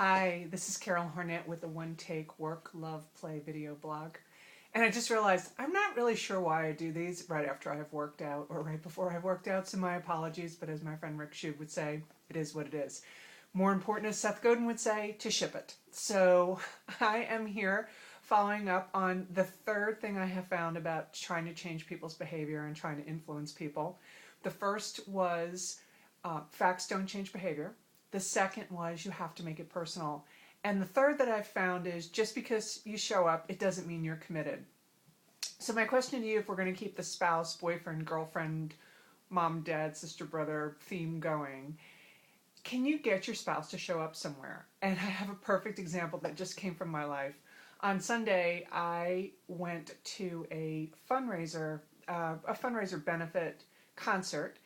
Hi, this is Carol Harnett with the One Take Work, Love, Play video blog. And I just realized I'm not really sure why I do these right after I've worked out or right before I've worked out, so my apologies, but as my friend Rick Shube would say, it is what it is. More important, as Seth Godin would say, to ship it. So I am here following up on the third thing I have found about trying to change people's behavior and trying to influence people. The first was facts don't change behavior. The second was you have to make it personal. And the third that I've found is just because you show up, it doesn't mean you're committed. So my question to you, if we're going to keep the spouse, boyfriend, girlfriend, mom, dad, sister, brother theme going, can you get your spouse to show up somewhere? And I have a perfect example that just came from my life. On Sunday, I went to a fundraiser benefit concert.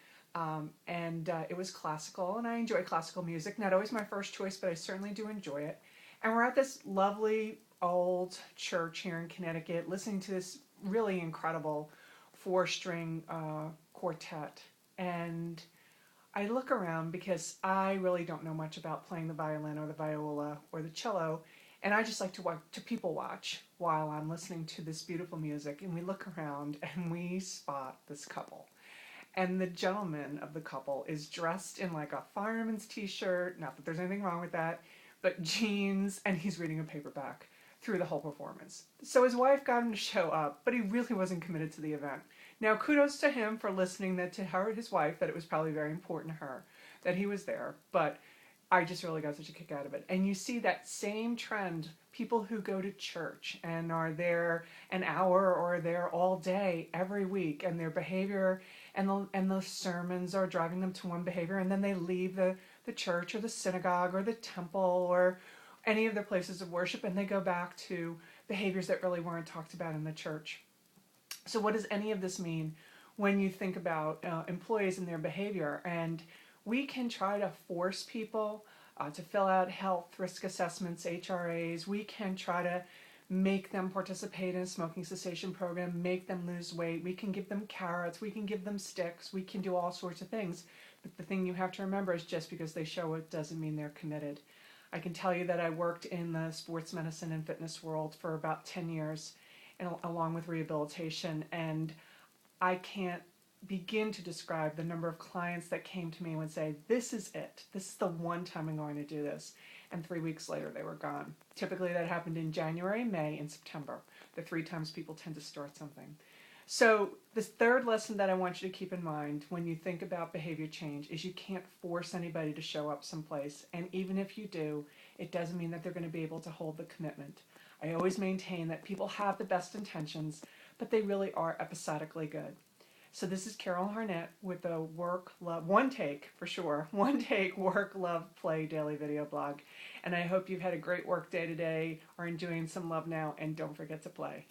It was classical, and I enjoy classical music. Not always my first choice, but I certainly do enjoy it. And we're at this lovely old church here in Connecticut, listening to this really incredible four-string quartet. And I look around because I really don't know much about playing the violin or the viola or the cello, and I just like to people watch while I'm listening to this beautiful music. And we look around and we spot this couple. And the gentleman of the couple is dressed in like a fireman's t-shirt, not that there's anything wrong with that, but jeans, and he's reading a paperback through the whole performance. So his wife got him to show up, but he really wasn't committed to the event. Now, kudos to him for listening to her, his wife, that it was probably very important to her that he was there, but I just really got such a kick out of it. And you see that same trend, people who go to church and are there an hour or there all day every week, and their behavior and the sermons are driving them to one behavior, and then they leave the church or the synagogue or the temple or any of their places of worship, and they go back to behaviors that really weren't talked about in the church. So what does any of this mean when you think about employees and their behavior? And we can try to force people to fill out health risk assessments, HRAs. We can try to make them participate in a smoking cessation program, make them lose weight. We can give them carrots. We can give them sticks. We can do all sorts of things. But the thing you have to remember is just because they show it doesn't mean they're committed. I can tell you that I worked in the sports medicine and fitness world for about 10 years, and along with rehabilitation, and I can't begin to describe the number of clients that came to me and would say, this is it. This is the one time I'm going to do this. And 3 weeks later, they were gone. Typically, that happened in January, May, and September, the 3 times people tend to start something. So the third lesson that I want you to keep in mind when you think about behavior change is you can't force anybody to show up someplace. And even if you do, it doesn't mean that they're going to be able to hold the commitment. I always maintain that people have the best intentions, but they really are episodically good. So this is Carol Harnett with the One Take Work, Love, Play Daily video blog. And I hope you've had a great work day today, or enjoying some love now, and don't forget to play.